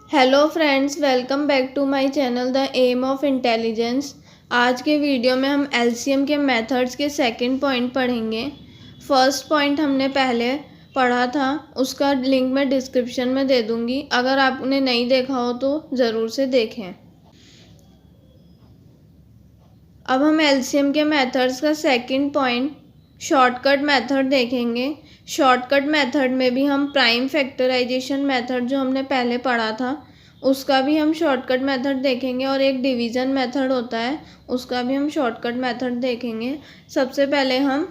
Hello friends, welcome back to my channel the aim of intelligence. आज के video में हम एलसीएम के मेथड्स के सेकंड पॉइंट पढ़ेंगे। फर्स्ट पॉइंट हमने पहले पढ़ा था, उसका लिंक मैं डिस्क्रिप्शन में दे दूँगी। अगर आपने नहीं देखा हो तो ज़रूर से देखें। अब हम एलसीएम के मेथड्स का सेकंड पॉइंट शॉर्टकट मेथड देखेंगे। शॉर्टकट मेथड में भी हम प्राइम फैक्टराइजेशन मेथड जो हमने पहले पढ़ा था उसका भी हम शॉर्टकट मेथड देखेंगे, और एक डिवीज़न मेथड होता है उसका भी हम शॉर्टकट मेथड देखेंगे। सबसे पहले हम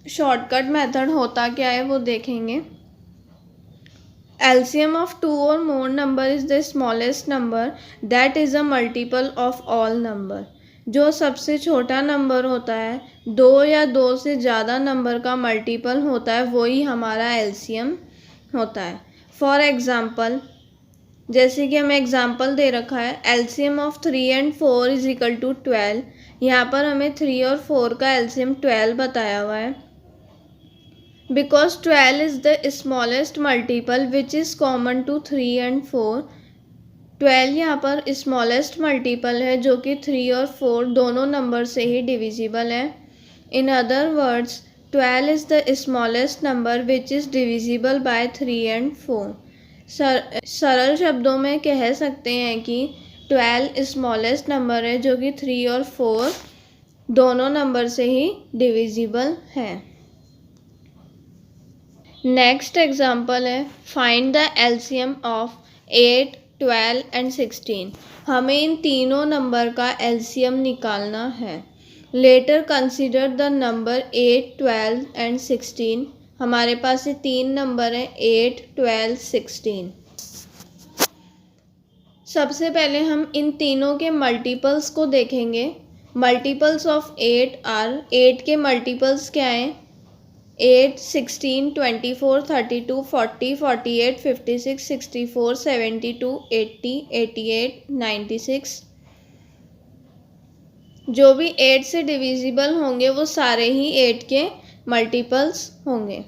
शॉर्टकट मेथड होता क्या है वो देखेंगे। LCM of two or more number is the smallest number that is a multiple of all number। जो सबसे छोटा नंबर होता है, दो या दो से ज़्यादा नंबर का मल्टीपल होता है, वही हमारा LCM होता है। फॉर एग्ज़ाम्पल, जैसे कि हमें एग्ज़ाम्पल दे रखा है LCM of 3 and 4 is equal to 12। यहाँ पर हमें 3 और 4 का LCM 12 बताया हुआ है। Because 12 is the smallest multiple which is common to 3 and 4। 12 यहाँ पर स्मॉलेस्ट मल्टीपल है जो कि 3 और 4 दोनों नंबर से ही डिविजिबल है। In other words 12 is the smallest number which is divisible by 3 and 4। सरल शब्दों में कह सकते हैं कि 12 स्मॉलेस्ट नंबर है जो कि 3 और 4 दोनों नंबर से ही डिविजिबल है। नेक्स्ट एग्जाम्पल है find the LCM of 8, 12 and 16। हमें इन तीनों नंबर का LCM निकालना है। Let us consider the number 8, 12 and 16। हमारे पास ये तीन नंबर हैं 8, 12, 16। सबसे पहले हम इन तीनों के मल्टीपल्स को देखेंगे। मल्टीपल्स ऑफ 8 आर, 8 के मल्टीपल्स क्या हैं? 8, 16, 24, 32, 40, 48, 56, 64, 72, 80, 88, 96। जो भी 8 से डिविजिबल होंगे वो सारे ही 8 के मल्टीपल्स होंगे।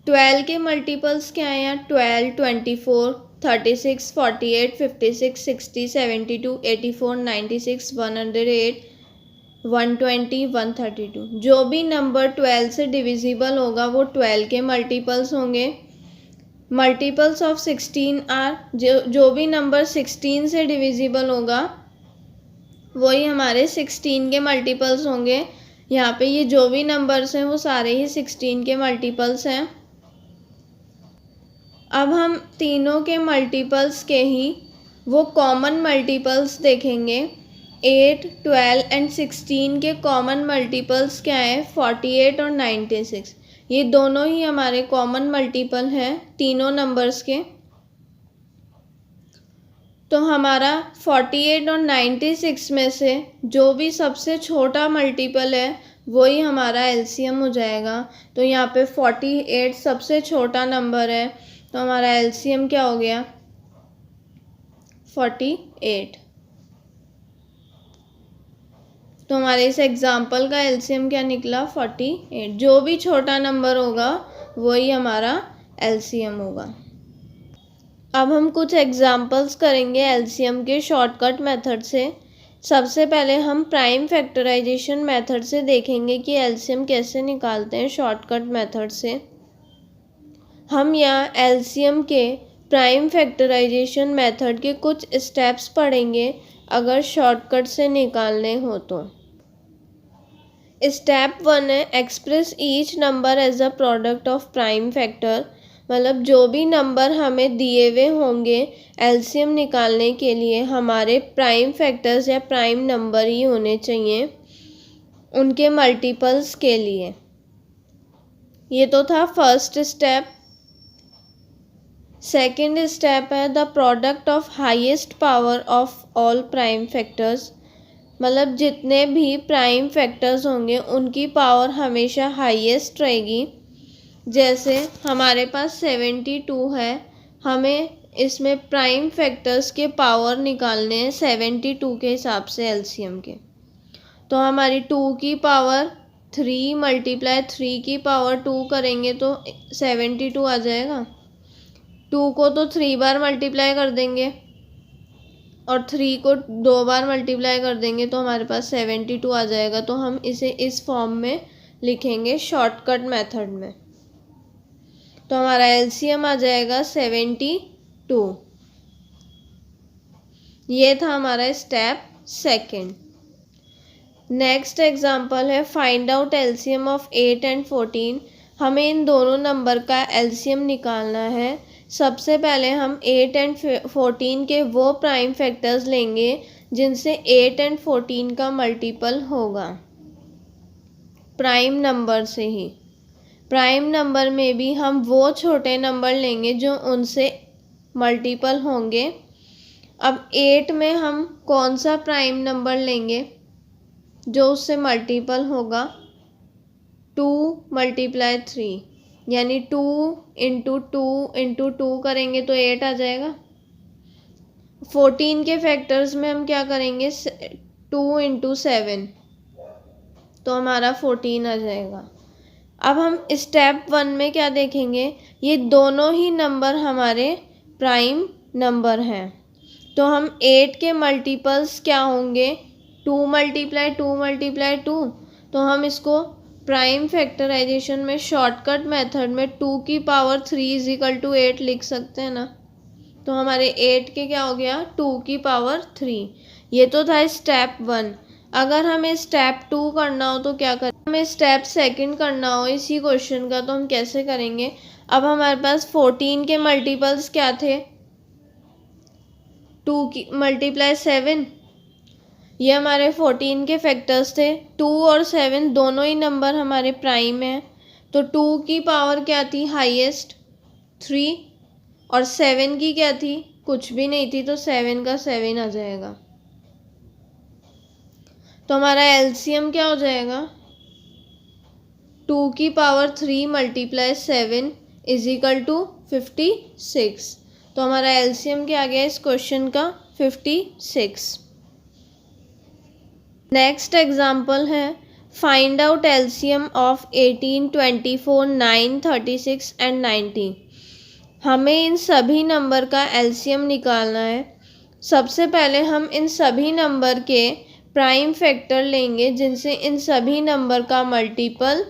12 के मल्टीपल्स क्या हैं यार? 12, 24, 36, 48, 56, 60, 72, 84, 96, 108, 120, 132। जो भी नंबर 12 से डिविजिबल होगा वो 12 के मल्टीपल्स होंगे। मल्टीपल्स ऑफ 16 आर, जो भी नंबर 16 से डिविजिबल होगा वही हमारे 16 के मल्टीपल्स होंगे। यहाँ पे ये जो भी नंबर्स हैं वो सारे ही 16 के मल्टीपल्स हैं। अब हम तीनों के मल्टीपल्स के ही वो कॉमन मल्टीपल्स देखेंगे। 8, 12 एंड 16 के कॉमन मल्टीपल्स क्या हैं? 48 और 96। ये दोनों ही हमारे कॉमन मल्टीपल हैं तीनों नंबर्स के। तो हमारा 48 और 96 में से जो भी सबसे छोटा मल्टीपल है वही हमारा LCM हो जाएगा। तो यहाँ पे 48 सबसे छोटा नंबर है, तो हमारा LCM क्या हो गया? 48। तो हमारे इस एग्जाम्पल का LCM क्या निकला? 48। जो भी छोटा नंबर होगा वही हमारा LCM होगा। अब हम कुछ एग्जाम्पल्स करेंगे LCM के शॉर्टकट मेथड से। सबसे पहले हम प्राइम फैक्टराइजेशन मेथड से देखेंगे कि LCM कैसे निकालते हैं शॉर्टकट मेथड से। हम यहाँ LCM के प्राइम फैक्टराइजेशन मेथड के कुछ स्टेप्स पढ़ेंगे अगर शॉर्टकट से निकालने हो तो। स्टेप 1 है express each number as a product of prime factor. मतलब जो भी नंबर हमें दिए हुए होंगे LCM निकालने के लिए हमारे प्राइम फैक्टर्स या प्राइम नंबर ही होने चाहिए उनके मल्टीपल्स के लिए। ये तो था फर्स्ट स्टेप। सेकंड स्टेप है the product of highest power of all prime factors. मतलब जितने भी प्राइम फैक्टर्स होंगे उनकी पावर हमेशा हाईएस्ट रहेगी। जैसे हमारे पास 72 है, हमें इसमें प्राइम फैक्टर्स के पावर निकालने हैं 72 के हिसाब से LCM के। तो हमारी 2 की पावर 3 मल्टीप्लाई 3 की पावर 2 करेंगे तो 72 आ जाएगा। 2 को तो 3 बार मल्टीप्लाई कर देंगे और 3 को 2 बार मल्टीप्लाई कर देंगे तो हमारे पास 72 आ जाएगा। तो हम इसे इस फॉर्म में लिखेंगे शॉर्टकट मेथड में। तो हमारा एलसीएम आ जाएगा 72। ये था हमारा स्टेप सेकंड। नेक्स्ट एग्जांपल है find out LCM of 8 and 14। हमें इन दोनों नंबर का एलसीएम निकालना है। सबसे पहले हम 8 एंड 14 के वो प्राइम फैक्टर्स लेंगे जिनसे 8 एंड 14 का मल्टीपल होगा, प्राइम नंबर से ही। प्राइम नंबर में भी हम वो छोटे नंबर लेंगे जो उनसे मल्टीपल होंगे। अब 8 में हम कौन सा प्राइम नंबर लेंगे जो उससे मल्टीपल होगा? 2 × 3, यानी 2 × 2 × 2 करेंगे तो 8 आ जाएगा। 14 के फैक्टर्स में हम क्या करेंगे? 2 × 7, तो हमारा 14 आ जाएगा। अब हम स्टेप 1 में क्या देखेंगे? ये दोनों ही नंबर हमारे प्राइम नंबर हैं। तो हम 8 के मल्टीपल्स क्या होंगे? 2 × 2 × 2। तो हम इसको प्राइम फैक्टराइजेशन में शॉर्टकट मेथड में 2 की पावर 3 = 8 लिख सकते हैं ना। तो हमारे 8 के क्या हो गया? 2 की पावर 3। ये तो था स्टेप 1। अगर हमें स्टेप 2 करना हो तो क्या करें? हमें स्टेप सेकंड करना हो इसी क्वेश्चन का, तो हम कैसे करेंगे? अब हमारे पास 14 के मल्टीपल्स क्या थे? 2 × 7। ये हमारे 14 के फैक्टर्स थे। 2 और 7 दोनों ही नंबर हमारे प्राइम हैं। तो 2 की पावर क्या थी? हाईएस्ट 3, और 7 की क्या थी? कुछ भी नहीं थी, तो 7 का 7 आ जाएगा। तो हमारा एलसीएम क्या हो जाएगा? 2 की पावर 3 × 7 = 56। तो हमारा एलसीएम क्या आ गया इस क्वेश्चन का? 56। नेक्स्ट एग्जाम्पल है find out LCM of 18, 24, 9, 36 and 90। हमें इन सभी नंबर का एलसीएम निकालना है। सबसे पहले हम इन सभी नंबर के प्राइम फैक्टर लेंगे जिनसे इन सभी नंबर का मल्टीपल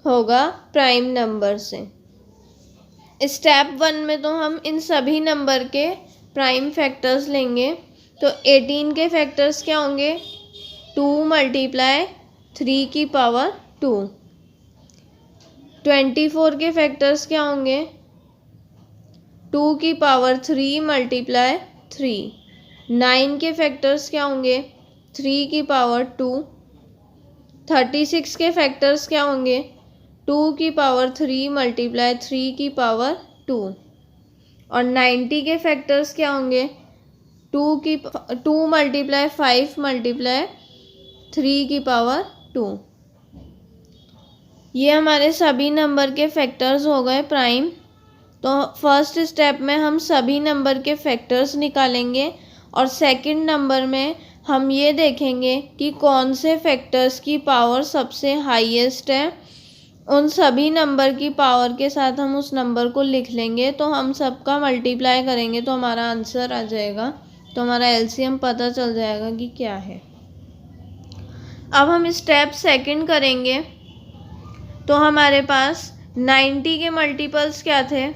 होगा प्राइम नंबर से। स्टेप 1 में तो हम इन सभी नंबर के प्राइम फैक्टर्स लेंगे। तो 18 के फैक्टर्स क्या होंगे? 2 × 3 की पावर 2। 24 के फैक्टर्स क्या होंगे? 2 की पावर 3 × 3। 9 के फैक्टर्स क्या होंगे? 3 की पावर 2। 36 के फैक्टर्स क्या होंगे? 2 की पावर 3 × 3 की पावर 2। और 90 के फैक्टर्स क्या होंगे? 2 × 5 × 3 की पावर 2। ये हमारे सभी नंबर के फैक्टर्स हो गए प्राइम। तो फर्स्ट स्टेप में हम सभी नंबर के फैक्टर्स निकालेंगे और सेकंड नंबर में हम ये देखेंगे कि कौन से फैक्टर्स की पावर सबसे हाईएस्ट है। उन सभी नंबर की पावर के साथ हम उस नंबर को लिख लेंगे। तो हम सबका मल्टीप्लाई करेंगे तो हमारा आंसर आ जाएगा। तो हमारा एलसीएम पता चल जाएगा कि क्या है। अब हम स्टेप सेकंड करेंगे। तो हमारे पास 90 के मल्टीपल्स क्या थे?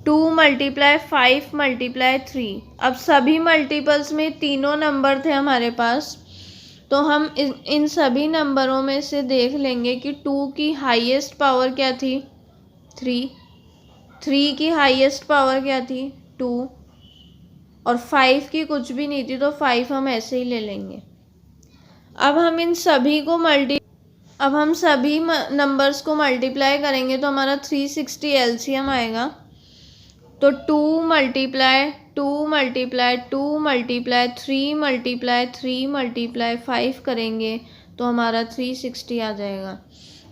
2 × 5 × 3। अब सभी मल्टीपल्स में तीनों नंबर थे हमारे पास। तो हम इन सभी नंबरों में से देख लेंगे कि 2 की हाईएस्ट पावर क्या थी? 3। 3 की हाईएस्ट पावर क्या थी? 2। और 5 की कुछ भी नहीं थी, तो 5 हम ऐसे ही ले लेंगे। अब हम सभी नंबर्स को मल्टीप्लाई करेंगे तो हमारा 360 एलसीएम आएगा। तो 2 × 2 × 2 × 3 × 3 × 5 करेंगे तो हमारा 360 आ जाएगा।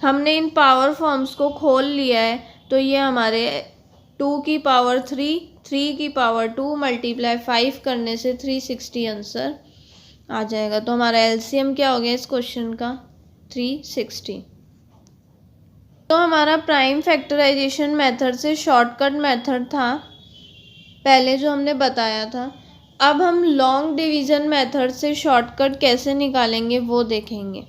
हमने इन पावर फॉर्म्स को खोल लिया है। तो ये हमारे 2 की पावर 3, 3 की पावर 2 × 5 करने से 360 आंसर आ जाएगा। तो हमारा एलसीएम क्या हो गया इस क्वेश्चन का? 360। तो हमारा प्राइम फैक्टराइजेशन मेथड से शॉर्टकट मेथड था पहले जो हमने बताया था। अब हम लॉन्ग डिवीज़न मेथड से शॉर्टकट कैसे निकालेंगे वो देखेंगे।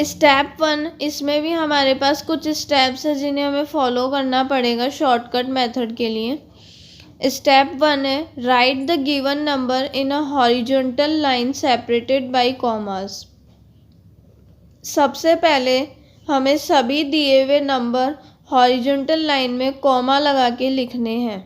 स्टेप 1, इसमें भी हमारे पास कुछ स्टेप्स हैं जिन्हें हमें फॉलो करना पड़ेगा शॉर्टकट मेथड के लिए। स्टेप 1 है right the given number in a horizontal line separated by commas. सबसे पहले हमें सभी दिए हुए नंबर हॉरिजॉन्टल लाइन में कॉमा लगा के लिखने हैं।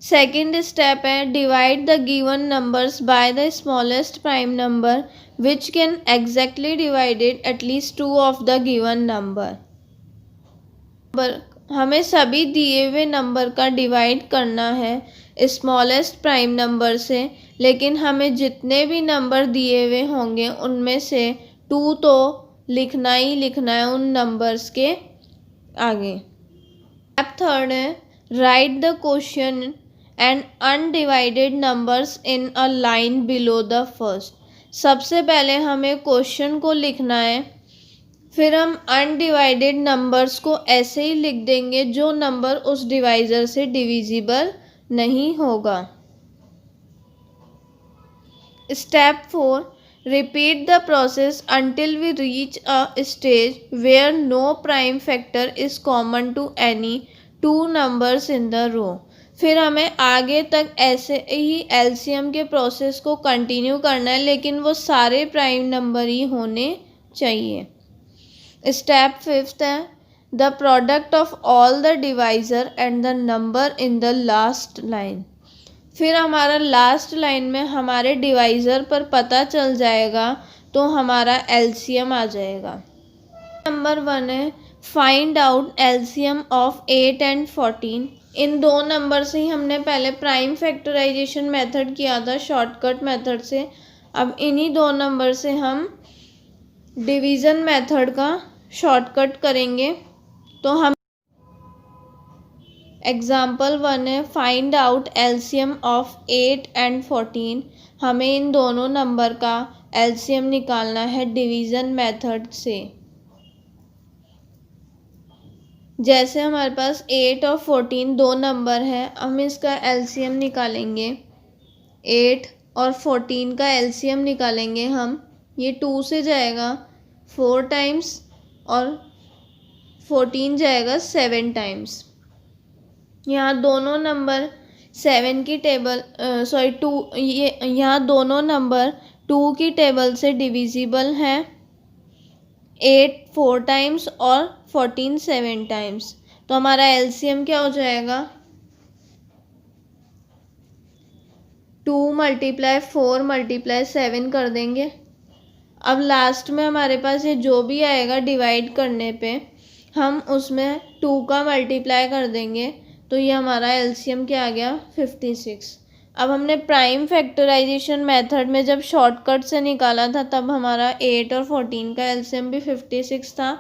सेकेंड स्टेप है divide the given numbers by the smallest prime number which can exactly divided at least 2 of the given number. हमें सभी दिए हुए नंबर का डिवाइड करना है स्मॉलेस्ट प्राइम नंबर से, लेकिन हमें जितने भी नंबर दिए हुए होंगे उनमें से 2 तो लिखना ही लिखना है उन नंबर्स के आगे। स्टेप थर्ड है right the question and undivided numbers in a line below the first. सबसे पहले हमें क्वेश्चन को लिखना है, फिर हम अनडिवाइडेड नंबर्स को ऐसे ही लिख देंगे जो नंबर उस डिवाइज़र से डिविजिबल नहीं होगा। Step 4 repeat the process until we reach a stage where no prime factor is common to any two numbers in the row। फिर हमें आगे तक ऐसे ही एलसीएम के प्रोसेस को कंटिन्यू करना है, लेकिन वो सारे प्राइम नंबर ही होने चाहिए। स्टेप 5 है the product of all the divisor and the number in the last line. फिर हमारा लास्ट लाइन में हमारे डिवाइज़र पर पता चल जाएगा तो हमारा एलसीएम आ जाएगा। नंबर 1 है find out LCM of 8 and 14। इन दो नंबर से ही हमने पहले प्राइम फैक्टराइजेशन मेथड किया था शॉर्टकट मेथड से। अब इन्हीं दो नंबर से हम डिवीज़न मेथड का शॉर्टकट करेंगे। तो हम एग्ज़ाम्पल 1 है find out LCM of 8 and 14। हमें इन दोनों नंबर का एलसीएम निकालना है डिवीज़न मेथड से। जैसे हमारे पास 8 और 14 दो नंबर है, हम इसका एलसीएम निकालेंगे। 8 और 14 का एलसीएम निकालेंगे हम, ये 2 से जाएगा 4 टाइम्स और 14 जाएगा 7 टाइम्स। यहाँ दोनों नंबर 7 की टेबल यहाँ दोनों नंबर 2 की टेबल से डिविजिबल हैं। 8 4 टाइम्स और 14 7 टाइम्स। तो हमारा एलसीएम क्या हो जाएगा 2 × 4 × 7 कर देंगे। अब लास्ट में हमारे पास ये जो भी आएगा डिवाइड करने पे हम उसमें 2 का मल्टीप्लाई कर देंगे, तो ये हमारा एलसीएम क्या आ गया 56। अब हमने प्राइम फैक्टराइजेशन मेथड में जब शॉर्टकट से निकाला था तब हमारा 8 और 14 का एलसीएम भी 56 था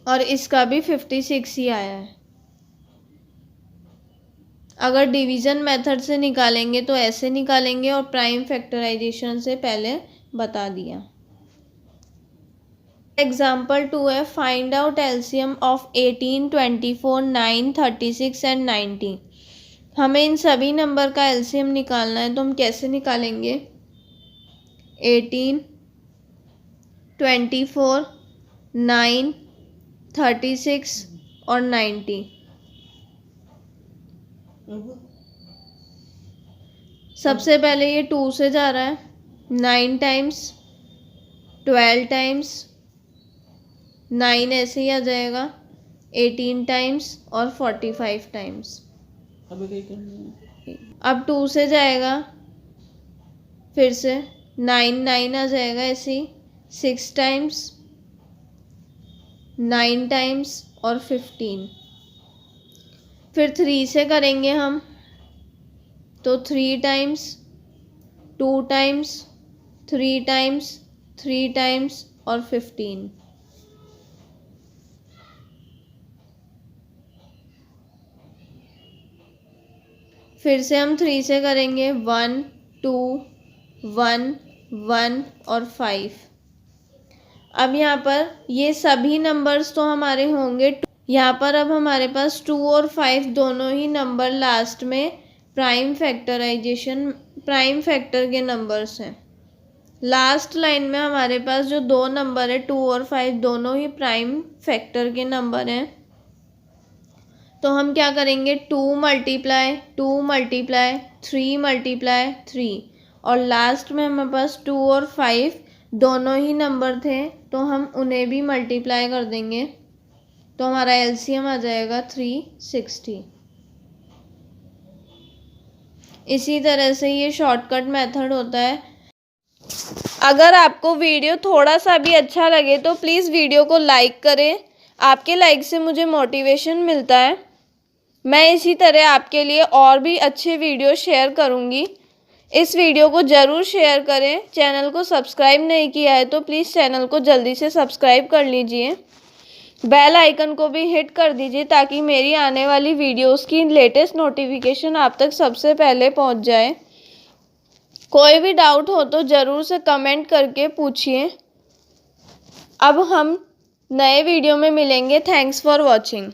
और इसका भी 56 ही आया है। अगर डिवीज़न मेथड से निकालेंगे तो ऐसे निकालेंगे और प्राइम फैक्टराइजेशन से पहले बता दिया। एग्जाम्पल 2 है find out LCM of 18 24 9 36 and 90। हमें इन सभी नंबर का एलसीएम निकालना है, तो हम कैसे निकालेंगे 18 24 9 36 और 90। सबसे पहले ये 2 से जा रहा है 9 टाइम्स 12 टाइम्स 9 ऐसे ही आ जाएगा 18 टाइम्स और 45 टाइम्स। अब 2 से जाएगा फिर से 9 9 आ जाएगा ऐसे ही 6 टाइम्स 9 टाइम्स और 15। फिर 3 से करेंगे हम तो 3 टाइम्स 2 टाइम्स 3 टाइम्स 3 टाइम्स और 15। फिर से हम 3 से करेंगे 1 2 1 1 और 5। अब यहाँ पर ये सभी नंबर्स तो हमारे होंगे, यहाँ पर अब हमारे पास 2 और 5 दोनों ही नंबर लास्ट में प्राइम फैक्टर के नंबर्स हैं। लास्ट लाइन में हमारे पास जो दो नंबर है 2 और 5 दोनों ही प्राइम फैक्टर के नंबर हैं। तो हम क्या करेंगे, 2 मल्टीप्लाई 3 मल्टीप्लाई 3, और लास्ट में हमारे पास 2 और 5 दोनों ही नंबर थे तो हम उन्हें भी मल्टीप्लाई कर देंगे, तो हमारा एलसीएम आ जाएगा 360। इसी तरह से ये शॉर्टकट मेथड होता है। अगर आपको वीडियो थोड़ा सा भी अच्छा लगे तो प्लीज़ वीडियो को लाइक करें, आपके लाइक से मुझे मोटिवेशन मिलता है। मैं इसी तरह आपके लिए और भी अच्छे वीडियो शेयर करूँगी। इस वीडियो को ज़रूर शेयर करें। चैनल को सब्सक्राइब नहीं किया है तो प्लीज़ चैनल को जल्दी से सब्सक्राइब कर लीजिए। बेल आइकन को भी हिट कर दीजिए ताकि मेरी आने वाली वीडियोस की लेटेस्ट नोटिफिकेशन आप तक सबसे पहले पहुंच जाए। कोई भी डाउट हो तो ज़रूर से कमेंट करके पूछिए। अब हम नए वीडियो में मिलेंगे। Thanks for watching.